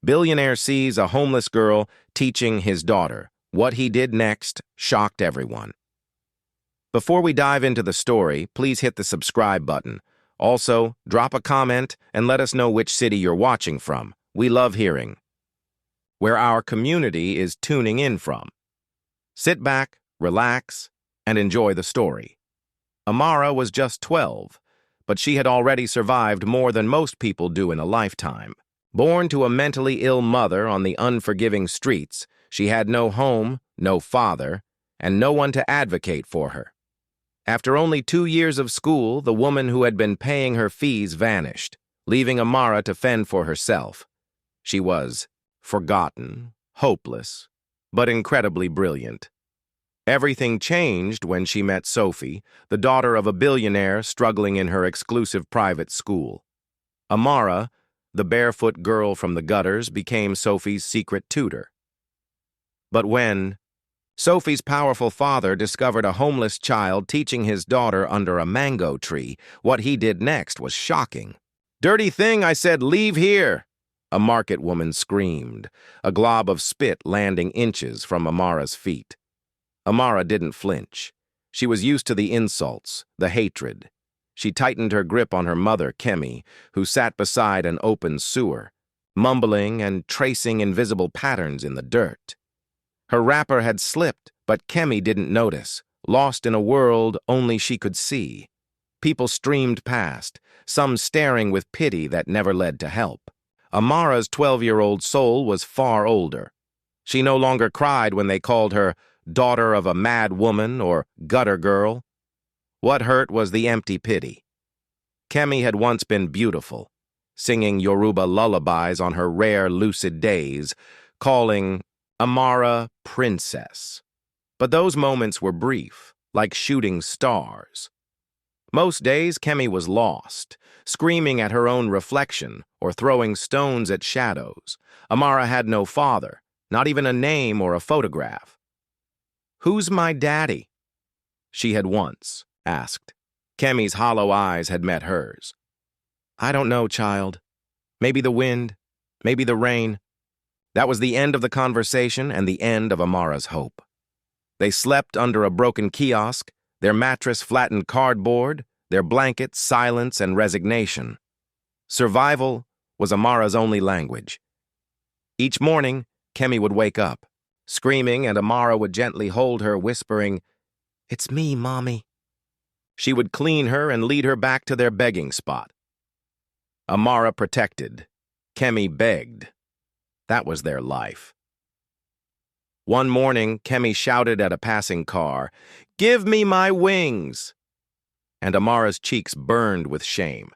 Billionaire sees a homeless girl teaching his daughter. What he did next shocked everyone. Before we dive into the story, please hit the subscribe button. Also, drop a comment and let us know which city you're watching from. We love hearing where our community is tuning in from. Sit back, relax, and enjoy the story. Amara was just 12, but she had already survived more than most people do in a lifetime. Born to a mentally ill mother on the unforgiving streets, she had no home, no father, and no one to advocate for her. After only 2 years of school, the woman who had been paying her fees vanished, leaving Amara to fend for herself. She was forgotten, hopeless, but incredibly brilliant. Everything changed when she met Sophie, the daughter of a billionaire struggling in her exclusive private school. Amara, the barefoot girl from the gutters, became Sophie's secret tutor. But when Sophie's powerful father discovered a homeless child teaching his daughter under a mango tree, what he did next was shocking. "Dirty thing, I said, leave here!" a market woman screamed, a glob of spit landing inches from Amara's feet. Amara didn't flinch. She was used to the insults, the hatred. She tightened her grip on her mother, Kemi, who sat beside an open sewer, mumbling and tracing invisible patterns in the dirt. Her wrapper had slipped, but Kemi didn't notice, lost in a world only she could see. People streamed past, some staring with pity that never led to help. Amara's 12-year-old soul was far older. She no longer cried when they called her daughter of a mad woman or gutter girl. What hurt was the empty pity. Kemi had once been beautiful, singing Yoruba lullabies on her rare lucid days, calling Amara princess. But those moments were brief, like shooting stars. Most days, Kemi was lost, screaming at her own reflection or throwing stones at shadows. Amara had no father, not even a name or a photograph. "Who's my daddy?" she had once asked. Kemi's hollow eyes had met hers. "I don't know, child. Maybe the wind, maybe the rain." That was the end of the conversation and the end of Amara's hope. They slept under a broken kiosk, their mattress flattened cardboard, their blanket silence and resignation. Survival was Amara's only language. Each morning, Kemi would wake up, screaming, and Amara would gently hold her, whispering, "It's me, Mommy." She would clean her and lead her back to their begging spot. Amara protected. Kemi begged. That was their life. One morning, Kemi shouted at a passing car, "Give me my wings!" And Amara's cheeks burned with shame.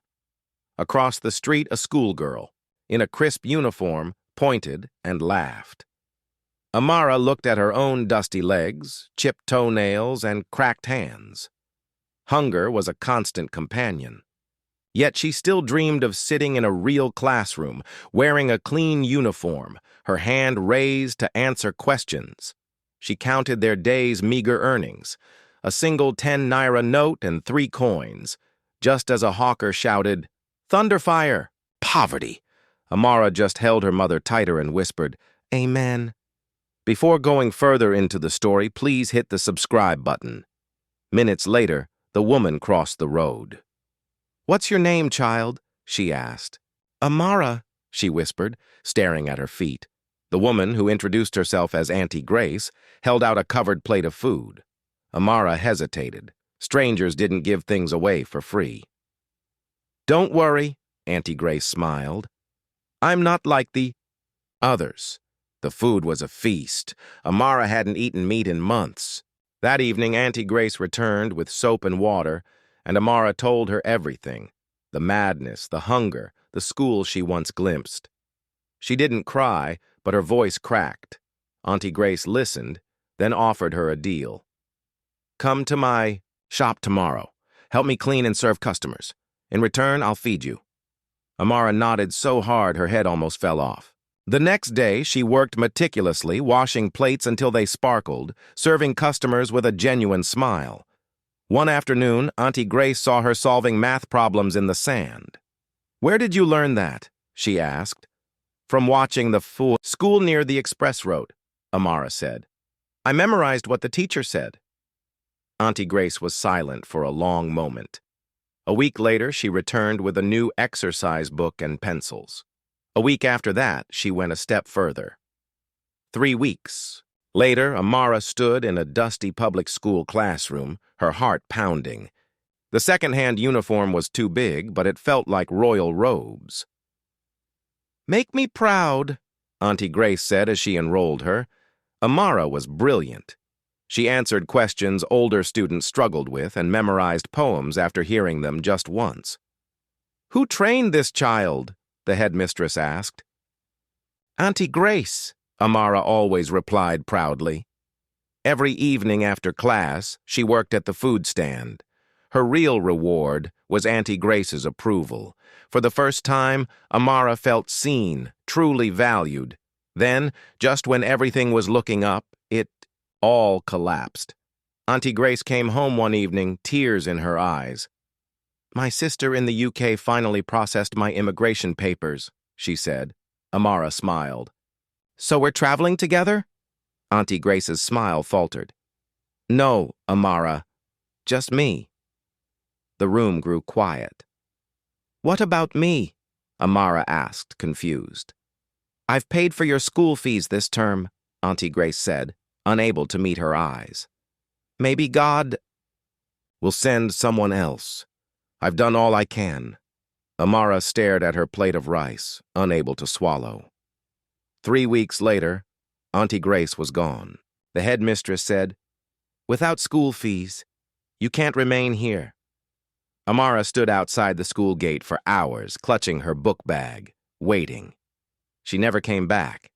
Across the street, a schoolgirl, in a crisp uniform, pointed and laughed. Amara looked at her own dusty legs, chipped toenails, and cracked hands. Hunger was a constant companion. Yet she still dreamed of sitting in a real classroom, wearing a clean uniform, her hand raised to answer questions. She counted their day's meager earnings, a single 10 naira note and 3 coins, just as a hawker shouted, "Thunderfire! Poverty!" Amara just held her mother tighter and whispered, "Amen." Before going further into the story, please hit the subscribe button. Minutes later, the woman crossed the road. "What's your name, child?" she asked. "Amara," she whispered, staring at her feet. The woman, who introduced herself as Auntie Grace, held out a covered plate of food. Amara hesitated. Strangers didn't give things away for free. "Don't worry," Auntie Grace smiled. "I'm not like the others." The food was a feast. Amara hadn't eaten meat in months. That evening, Auntie Grace returned with soap and water, and Amara told her everything, the madness, the hunger, the school she once glimpsed. She didn't cry, but her voice cracked. Auntie Grace listened, then offered her a deal. "Come to my shop tomorrow. Help me clean and serve customers. In return, I'll feed you." Amara nodded so hard her head almost fell off. The next day, she worked meticulously, washing plates until they sparkled, serving customers with a genuine smile. One afternoon, Auntie Grace saw her solving math problems in the sand. "Where did you learn that?" she asked. From watching the fool school near the express road, Amara said. I memorized what the teacher said. Auntie Grace was silent for a long moment. A week later, she returned with a new exercise book and pencils. A week after that, she went a step further. 3 weeks. Later, Amara stood in a dusty public school classroom, her heart pounding. The second-hand uniform was too big, but it felt like royal robes. Make me proud, Auntie Grace said as she enrolled her. Amara was brilliant. She answered questions older students struggled with and memorized poems after hearing them just once. Who trained this child? The headmistress asked. Auntie Grace, Amara always replied proudly. Every evening after class, she worked at the food stand. Her real reward was Auntie Grace's approval. For the first time, Amara felt seen, truly valued. Then, just when everything was looking up, it all collapsed. Auntie Grace came home one evening, tears in her eyes. My sister in the UK finally processed my immigration papers, she said. Amara smiled. So we're traveling together? Auntie Grace's smile faltered. No, Amara, just me. The room grew quiet. What about me? Amara asked, confused. I've paid for your school fees this term, Auntie Grace said, unable to meet her eyes. Maybe God will send someone else. I've done all I can. Amara stared at her plate of rice, unable to swallow. 3 weeks later, Auntie Grace was gone. The headmistress said, Without school fees, you can't remain here. Amara stood outside the school gate for hours, clutching her book bag, waiting. She never came back.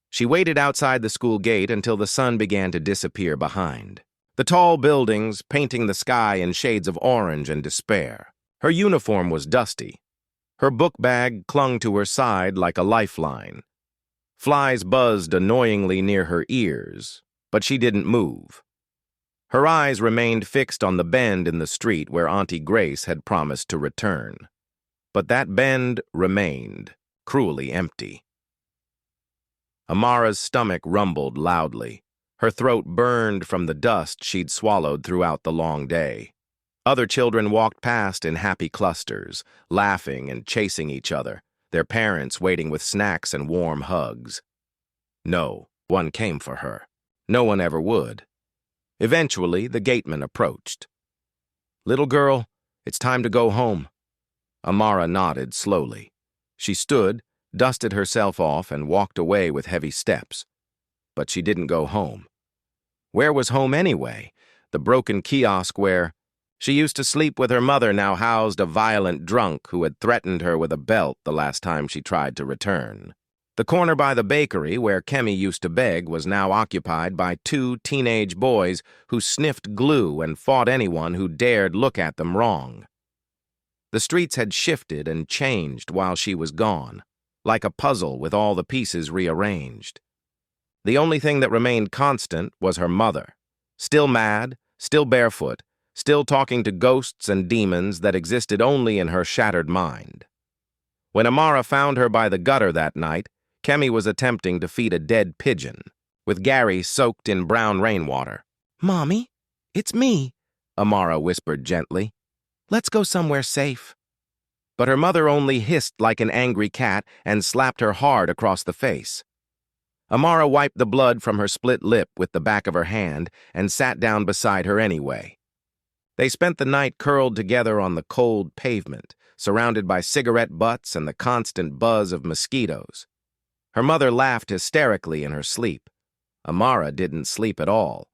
She waited outside the school gate until the sun began to disappear behind. The tall buildings painting the sky in shades of orange and despair. Her uniform was dusty. Her book bag clung to her side like a lifeline. Flies buzzed annoyingly near her ears, but she didn't move. Her eyes remained fixed on the bend in the street where Auntie Grace had promised to return. But that bend remained, cruelly empty. Amara's stomach rumbled loudly. Her throat burned from the dust she'd swallowed throughout the long day. Other children walked past in happy clusters, laughing and chasing each other, their parents waiting with snacks and warm hugs. No one came for her. No one ever would. Eventually, the gateman approached. Little girl, it's time to go home. Amara nodded slowly. She stood, dusted herself off, and walked away with heavy steps. But she didn't go home. Where was home anyway? The broken kiosk where she used to sleep with her mother now housed a violent drunk who had threatened her with a belt the last time she tried to return. The corner by the bakery where Kemi used to beg was now occupied by 2 teenage boys who sniffed glue and fought anyone who dared look at them wrong. The streets had shifted and changed while she was gone, like a puzzle with all the pieces rearranged. The only thing that remained constant was her mother, still mad, still barefoot, still talking to ghosts and demons that existed only in her shattered mind. When Amara found her by the gutter that night, Kemi was attempting to feed a dead pigeon, with Gary soaked in brown rainwater. Mommy, it's me, Amara whispered gently. Let's go somewhere safe. But her mother only hissed like an angry cat and slapped her hard across the face. Amara wiped the blood from her split lip with the back of her hand and sat down beside her anyway. They spent the night curled together on the cold pavement, surrounded by cigarette butts and the constant buzz of mosquitoes. Her mother laughed hysterically in her sleep. Amara didn't sleep at all.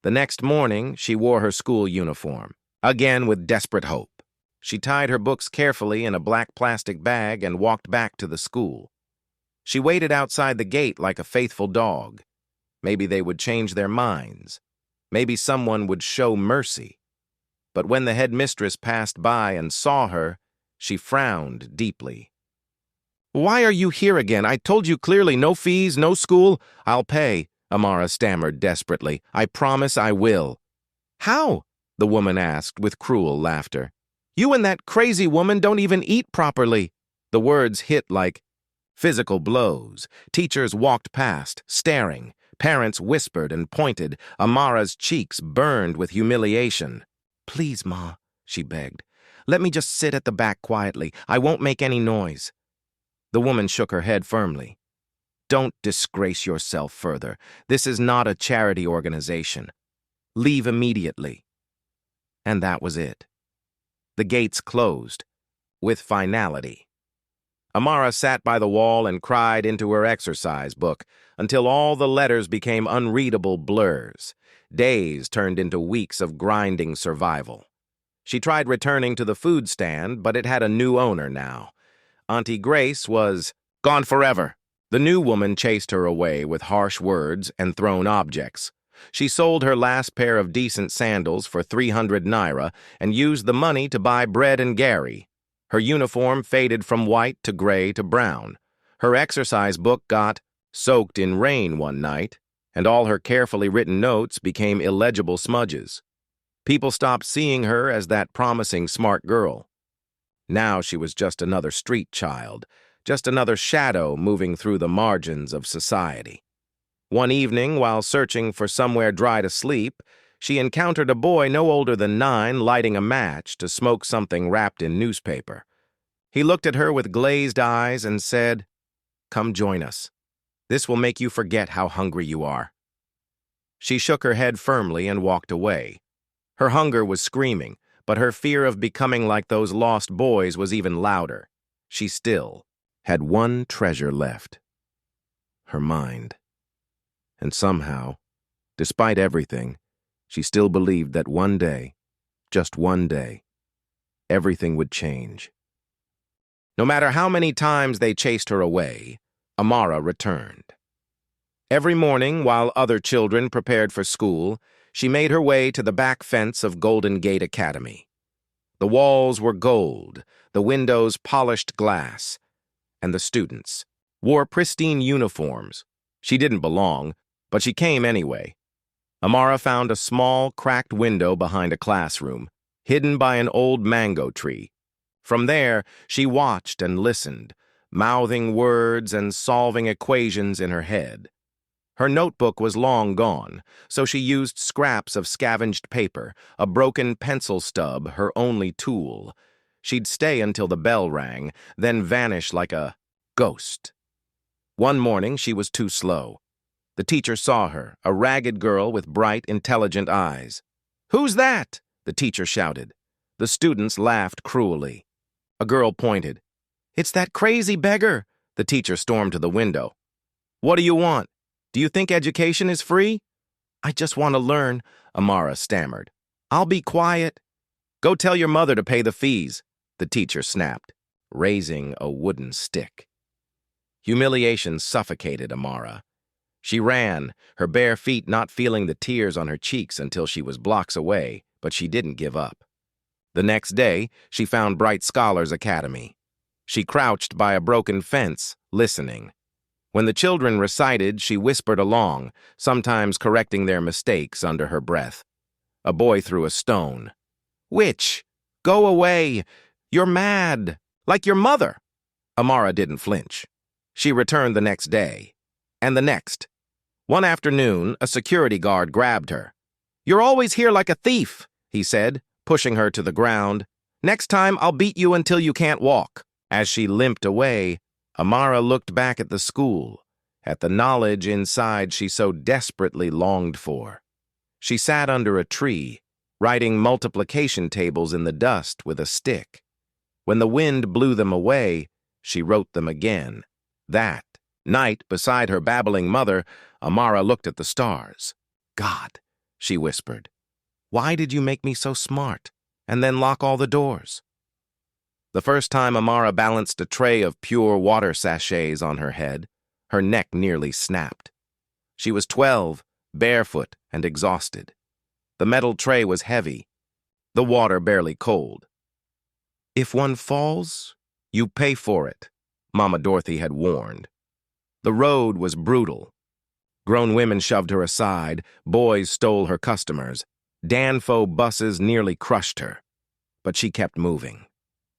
The next morning, she wore her school uniform, again with desperate hope. She tied her books carefully in a black plastic bag and walked back to the school. She waited outside the gate like a faithful dog. Maybe they would change their minds. Maybe someone would show mercy. But when the headmistress passed by and saw her, she frowned deeply. Why are you here again? I told you clearly, no fees, no school. I'll pay, Amara stammered desperately. I promise I will. How? The woman asked with cruel laughter. You and that crazy woman don't even eat properly. The words hit like Physical blows. Teachers walked past, staring. Parents whispered and pointed. Amara's cheeks burned with humiliation. "Please, Ma," she begged. "Let me just sit at the back quietly. I won't make any noise." The woman shook her head firmly. "Don't disgrace yourself further. This is not a charity organization. Leave immediately." And that was it. The gates closed, with finality. Amara sat by the wall and cried into her exercise book until all the letters became unreadable blurs. Days turned into weeks of grinding survival. She tried returning to the food stand, but it had a new owner now. Auntie Grace was gone forever. The new woman chased her away with harsh words and thrown objects. She sold her last pair of decent sandals for 300 naira and used the money to buy bread and Gary. Her uniform faded from white to gray to brown. Her exercise book got soaked in rain one night, and all her carefully written notes became illegible smudges. People stopped seeing her as that promising smart girl. Now she was just another street child, just another shadow moving through the margins of society. One evening, while searching for somewhere dry to sleep, she encountered a boy no older than 9 lighting a match to smoke something wrapped in newspaper. He looked at her with glazed eyes and said, "Come join us. This will make you forget how hungry you are." She shook her head firmly and walked away. Her hunger was screaming, but her fear of becoming like those lost boys was even louder. She still had one treasure left: her mind. And somehow, despite everything, she still believed that one day, just one day, everything would change. No matter how many times they chased her away, Amara returned. Every morning, while other children prepared for school, she made her way to the back fence of Golden Gate Academy. The walls were gold, the windows polished glass, and the students wore pristine uniforms. She didn't belong, but she came anyway. Amara found a small, cracked window behind a classroom, hidden by an old mango tree. From there, she watched and listened, mouthing words and solving equations in her head. Her notebook was long gone, so she used scraps of scavenged paper, a broken pencil stub, her only tool. She'd stay until the bell rang, then vanish like a ghost. One morning, she was too slow. The teacher saw her, a ragged girl with bright, intelligent eyes. "Who's that?" the teacher shouted. The students laughed cruelly. A girl pointed. "It's that crazy beggar." The teacher stormed to the window. "What do you want? Do you think education is free?" "I just want to learn," Amara stammered. "I'll be quiet." "Go tell your mother to pay the fees," the teacher snapped, raising a wooden stick. Humiliation suffocated Amara. She ran, her bare feet not feeling the tears on her cheeks until she was blocks away, but she didn't give up. The next day, she found Bright Scholars Academy. She crouched by a broken fence, listening. When the children recited, she whispered along, sometimes correcting their mistakes under her breath. A boy threw a stone. "Witch, go away! You're mad, like your mother!" Amara didn't flinch. She returned the next day, and the next. One afternoon, a security guard grabbed her. "You're always here like a thief," he said, pushing her to the ground. "Next time, I'll beat you until you can't walk." As she limped away, Amara looked back at the school, at the knowledge inside she so desperately longed for. She sat under a tree, writing multiplication tables in the dust with a stick. When the wind blew them away, she wrote them again. That night, beside her babbling mother, Amara looked at the stars. "God," she whispered, "why did you make me so smart, and then lock all the doors?" The first time Amara balanced a tray of pure water sachets on her head, her neck nearly snapped. She was 12, barefoot and exhausted. The metal tray was heavy, the water barely cold. "If one falls, you pay for it," Mama Dorothy had warned. The road was brutal. Grown women shoved her aside, boys stole her customers. Danfo buses nearly crushed her, but she kept moving.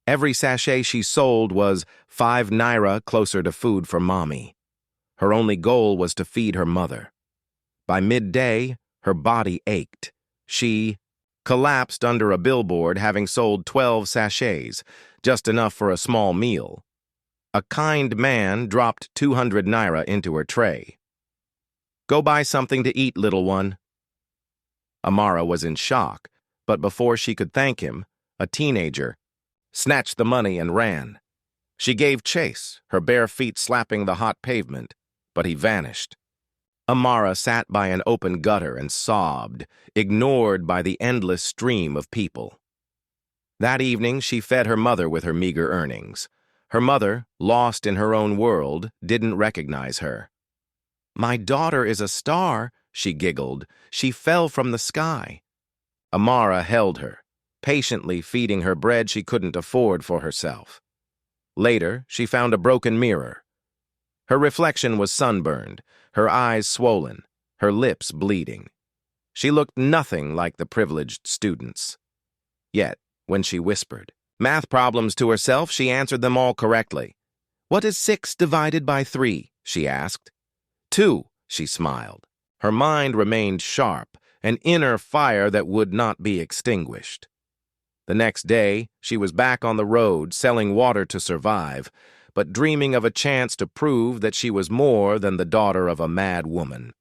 Every sachet she sold was 5 naira closer to food for mommy. Her only goal was to feed her mother. By midday, her body ached. She collapsed under a billboard, having sold 12 sachets, just enough for a small meal. A kind man dropped 200 naira into her tray. "Go buy something to eat, little one." Amara was in shock, but before she could thank him, a teenager snatched the money and ran. She gave chase, her bare feet slapping the hot pavement, but he vanished. Amara sat by an open gutter and sobbed, ignored by the endless stream of people. That evening, she fed her mother with her meager earnings. Her mother, lost in her own world, didn't recognize her. "My daughter is a star," she giggled. "She fell from the sky." Amara held her, patiently feeding her bread she couldn't afford for herself. Later, she found a broken mirror. Her reflection was sunburned, her eyes swollen, her lips bleeding. She looked nothing like the privileged students. Yet, when she whispered math problems to herself, she answered them all correctly. "What is 6 divided by 3? She asked. "2, she smiled. Her mind remained sharp, an inner fire that would not be extinguished. The next day, she was back on the road, selling water to survive, but dreaming of a chance to prove that she was more than the daughter of a mad woman.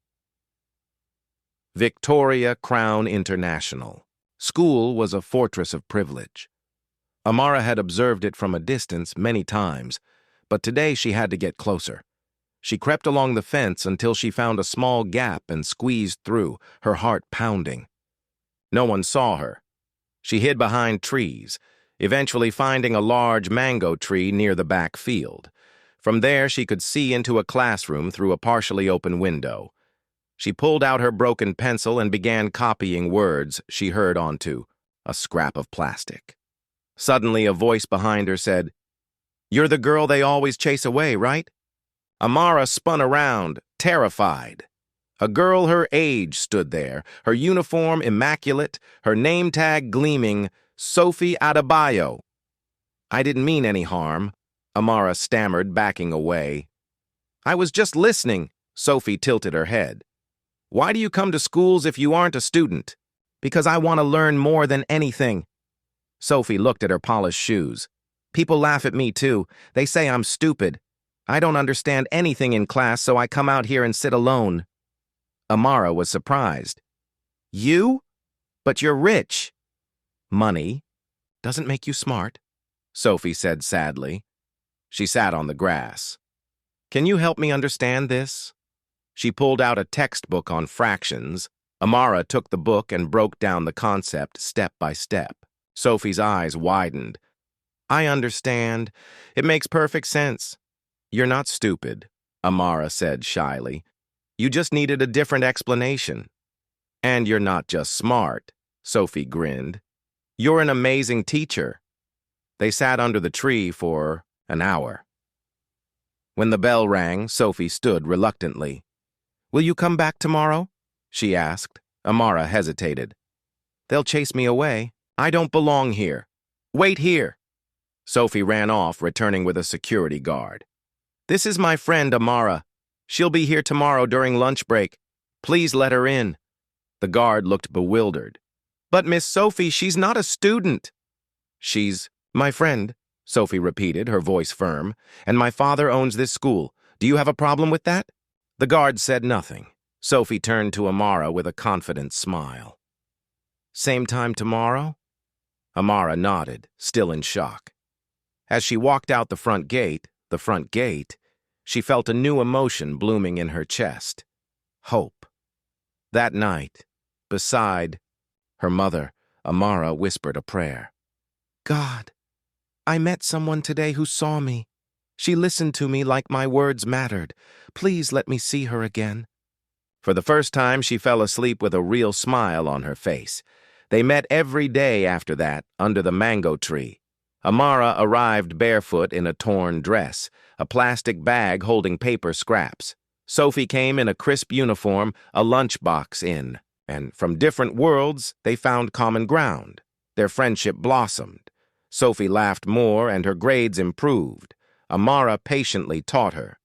Victoria Crown International. School was a fortress of privilege. Amara had observed it from a distance many times, but today she had to get closer. She crept along the fence until she found a small gap and squeezed through, her heart pounding. No one saw her. She hid behind trees, eventually finding a large mango tree near the back field. From there, she could see into a classroom through a partially open window. She pulled out her broken pencil and began copying words she heard onto a scrap of plastic. Suddenly, a voice behind her said, "You're the girl they always chase away, right?" Amara spun around, terrified. A girl her age stood there, her uniform immaculate, her name tag gleaming, Sophie Adebayo. "I didn't mean any harm," Amara stammered, backing away. "I was just listening," Sophie tilted her head. "Why do you come to schools if you aren't a student?" "Because I want to learn more than anything." Sophie looked at her polished shoes. "People laugh at me too. They say I'm stupid. I don't understand anything in class, so I come out here and sit alone." Amara was surprised. "You? But you're rich." "Money doesn't make you smart," Sophie said sadly. She sat on the grass. "Can you help me understand this?" She pulled out a textbook on fractions. Amara took the book and broke down the concept step by step. Sophie's eyes widened. "I understand. It makes perfect sense." "You're not stupid," Amara said shyly. "You just needed a different explanation." "And you're not just smart," Sophie grinned. "You're an amazing teacher." They sat under the tree for an hour. When the bell rang, Sophie stood reluctantly. "Will you come back tomorrow?" she asked. Amara hesitated. "They'll chase me away. I don't belong here." "Wait here." Sophie ran off, returning with a security guard. "This is my friend, Amara. She'll be here tomorrow during lunch break. Please let her in." The guard looked bewildered. "But Miss Sophie, she's not a student." "She's my friend," Sophie repeated, her voice firm. "And my father owns this school. Do you have a problem with that?" The guard said nothing. Sophie turned to Amara with a confident smile. "Same time tomorrow?" Amara nodded, still in shock. As she walked out the front gate, she felt a new emotion blooming in her chest. Hope. That night, beside her mother, Amara whispered a prayer. "God, I met someone today who saw me. She listened to me like my words mattered. Please let me see her again." For the first time, she fell asleep with a real smile on her face. They met every day after that, under the mango tree. Amara arrived barefoot in a torn dress, a plastic bag holding paper scraps. Sophie came in a crisp uniform, a lunchbox in, and from different worlds, they found common ground. Their friendship blossomed. Sophie laughed more and her grades improved. Amara patiently taught her.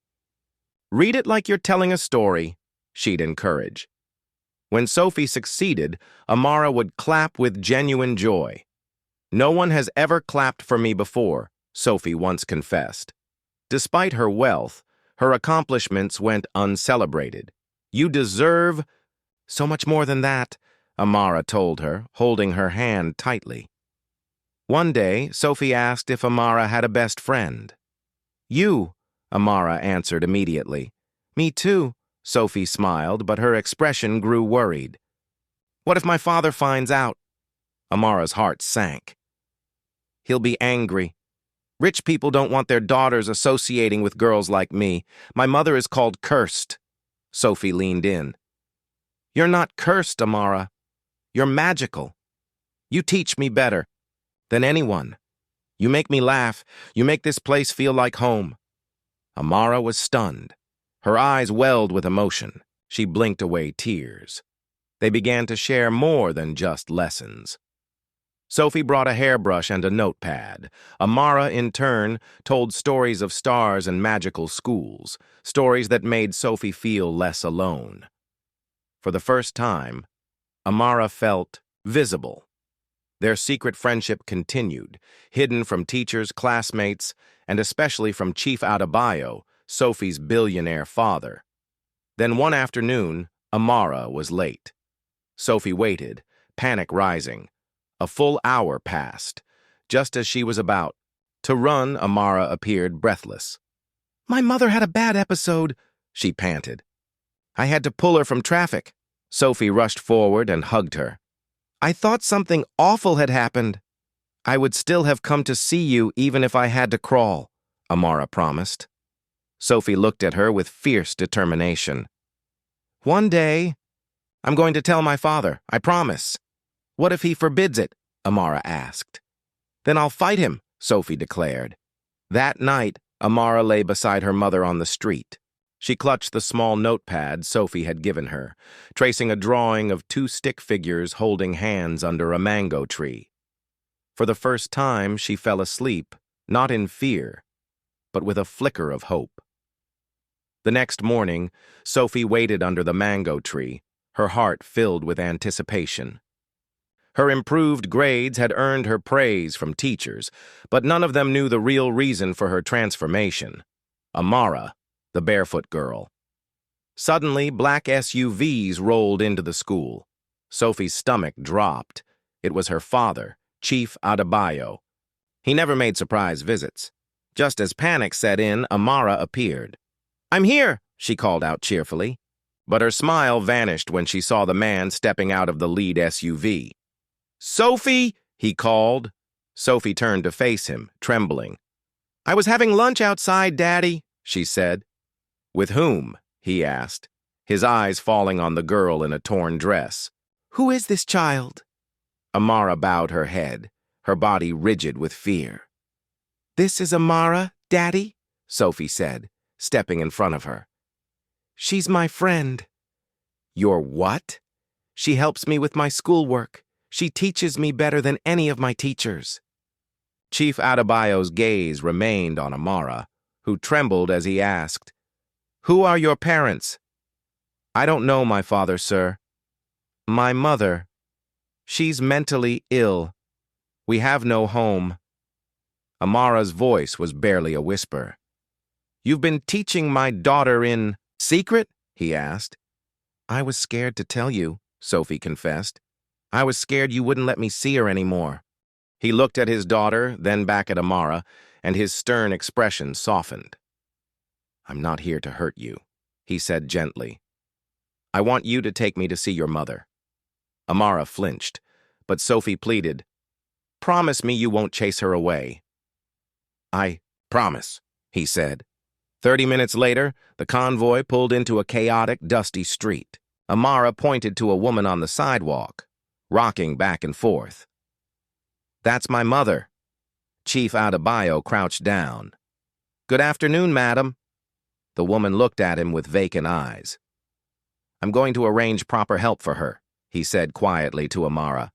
"Read it like you're telling a story," she'd encourage. When Sophie succeeded, Amara would clap with genuine joy. "No one has ever clapped for me before," Sophie once confessed. Despite her wealth, her accomplishments went uncelebrated. "You deserve so much more than that," Amara told her, holding her hand tightly. One day, Sophie asked if Amara had a best friend. "You," Amara answered immediately. "Me too," Sophie smiled, but her expression grew worried. "What if my father finds out?" Amara's heart sank. "He'll be angry. Rich people don't want their daughters associating with girls like me. My mother is called cursed." Sophie leaned in. "You're not cursed, Amara. You're magical. You teach me better than anyone. You make me laugh. You make this place feel like home." Amara was stunned. Her eyes welled with emotion. She blinked away tears. They began to share more than just lessons. Sophie brought a hairbrush and a notepad. Amara, in turn, told stories of stars and magical schools, stories that made Sophie feel less alone. For the first time, Amara felt visible. Their secret friendship continued, hidden from teachers, classmates, and especially from Chief Adebayo, Sophie's billionaire father. Then one afternoon, Amara was late. Sophie waited, panic rising. A full hour passed. Just as she was about to run, Amara appeared breathless. "My mother had a bad episode," she panted. "I had to pull her from traffic." Sophie rushed forward and hugged her. "I thought something awful had happened." "I would still have come to see you even if I had to crawl," Amara promised. Sophie looked at her with fierce determination. "One day, I'm going to tell my father, I promise." "What if he forbids it?" Amara asked. "Then I'll fight him," Sophie declared. That night, Amara lay beside her mother on the street. She clutched the small notepad Sophie had given her, tracing a drawing of two stick figures holding hands under a mango tree. For the first time, she fell asleep, not in fear, but with a flicker of hope. The next morning, Sophie waited under the mango tree, her heart filled with anticipation. Her improved grades had earned her praise from teachers, but none of them knew the real reason for her transformation. Amara, the barefoot girl. Suddenly, black SUVs rolled into the school. Sophie's stomach dropped. It was her father, Chief Adebayo. He never made surprise visits. Just as panic set in, Amara appeared. "I'm here," she called out cheerfully. But her smile vanished when she saw the man stepping out of the lead SUV. "Sophie!" he called. Sophie turned to face him, trembling. "I was having lunch outside, Daddy," she said. "With whom?" he asked, his eyes falling on the girl in a torn dress. "Who is this child?" Amara bowed her head, her body rigid with fear. "This is Amara, Daddy," Sophie said, stepping in front of her. "She's my friend." "Your what?" "She helps me with my schoolwork. She teaches me better than any of my teachers." Chief Adebayo's gaze remained on Amara, who trembled as he asked, "Who are your parents?" "I don't know my father, sir." "My mother. She's mentally ill. We have no home." Amara's voice was barely a whisper. "You've been teaching my daughter in secret?" he asked. "I was scared to tell you," Sophie confessed. "I was scared you wouldn't let me see her anymore." He looked at his daughter, then back at Amara, and his stern expression softened. "I'm not here to hurt you," he said gently. "I want you to take me to see your mother." Amara flinched, but Sophie pleaded, "Promise me you won't chase her away." "I promise," he said. 30 minutes later, the convoy pulled into a chaotic, dusty street. Amara pointed to a woman on the sidewalk, rocking back and forth. "That's my mother." Chief Adebayo crouched down. "Good afternoon, madam." The woman looked at him with vacant eyes. "I'm going to arrange proper help for her," he said quietly to Amara.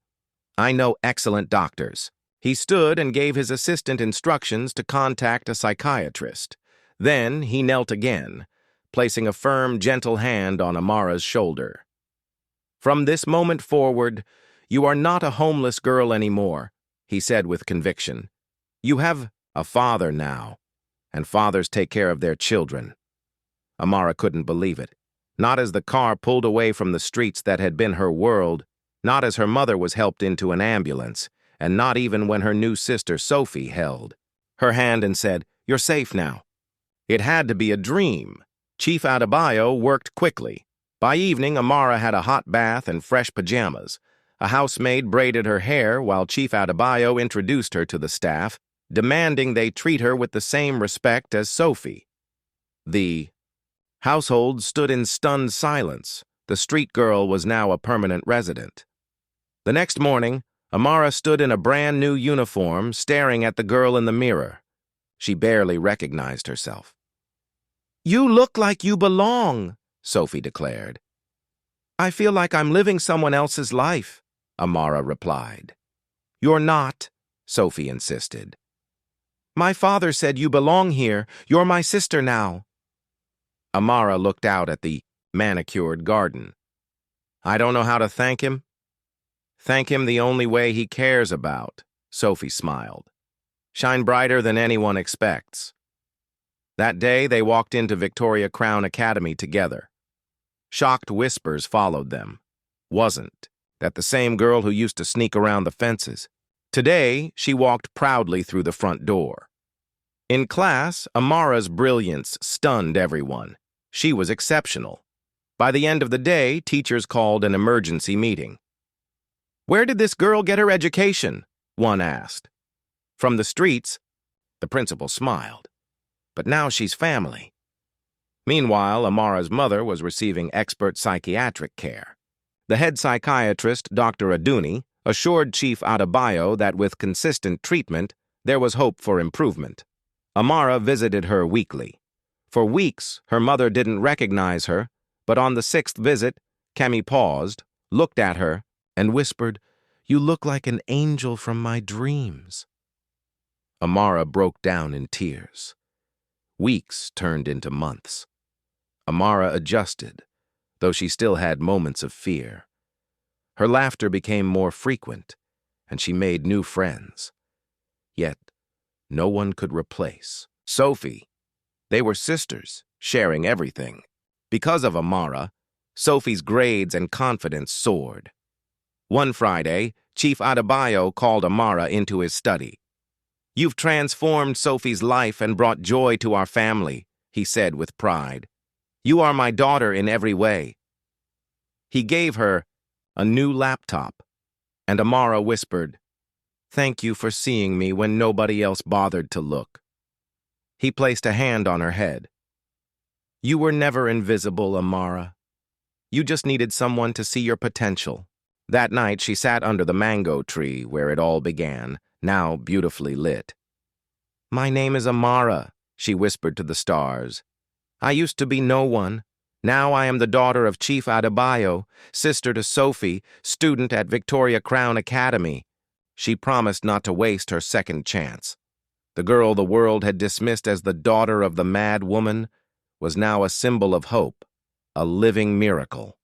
"I know excellent doctors." He stood and gave his assistant instructions to contact a psychiatrist. Then he knelt again, placing a firm, gentle hand on Amara's shoulder. "From this moment forward, you are not a homeless girl anymore," he said with conviction. "You have a father now, and fathers take care of their children." Amara couldn't believe it. Not as the car pulled away from the streets that had been her world, not as her mother was helped into an ambulance, and not even when her new sister Sophie held her hand and said, "You're safe now." It had to be a dream. Chief Adebayo worked quickly. By evening, Amara had a hot bath and fresh pajamas. A housemaid braided her hair while Chief Adebayo introduced her to the staff, demanding they treat her with the same respect as Sophie. The household stood in stunned silence. The street girl was now a permanent resident. The next morning, Amara stood in a brand new uniform, staring at the girl in the mirror. She barely recognized herself. "You look like you belong," Sophie declared. "I feel like I'm living someone else's life," Amara replied. "You're not," Sophie insisted. "My father said you belong here. You're my sister now." Amara looked out at the manicured garden. "I don't know how to thank him." "Thank him the only way he cares about," Sophie smiled. "Shine brighter than anyone expects." That day, they walked into Victoria Crown Academy together. Shocked whispers followed them. Wasn't that the same girl who used to sneak around the fences? Today, she walked proudly through the front door. In class, Amara's brilliance stunned everyone. She was exceptional. By the end of the day, teachers called an emergency meeting. "Where did this girl get her education?" one asked. "From the streets," the principal smiled. "But now she's family." Meanwhile, Amara's mother was receiving expert psychiatric care. The head psychiatrist, Dr. Aduni, assured Chief Adebayo that with consistent treatment, there was hope for improvement. Amara visited her weekly. For weeks, her mother didn't recognize her, but on the 6th visit, Kemi paused, looked at her, and whispered, "You look like an angel from my dreams." Amara broke down in tears. Weeks turned into months. Amara adjusted, though she still had moments of fear. Her laughter became more frequent, and she made new friends. Yet, no one could replace Sophie. They were sisters, sharing everything. Because of Amara, Sophie's grades and confidence soared. One Friday, Chief Adebayo called Amara into his study. "You've transformed Sophie's life and brought joy to our family," he said with pride. "You are my daughter in every way." He gave her a new laptop, and Amara whispered, "Thank you for seeing me when nobody else bothered to look." He placed a hand on her head. "You were never invisible, Amara. You just needed someone to see your potential." That night, she sat under the mango tree where it all began, now beautifully lit. "My name is Amara," she whispered to the stars. "I used to be no one. Now I am the daughter of Chief Adebayo, sister to Sophie, student at Victoria Crown Academy." She promised not to waste her second chance. The girl the world had dismissed as the daughter of the mad woman was now a symbol of hope, a living miracle.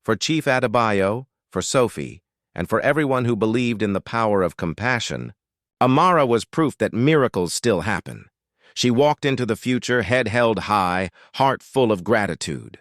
For Chief Adebayo, for Sophie, and for everyone who believed in the power of compassion, Amara was proof that miracles still happen. She walked into the future, head held high, heart full of gratitude.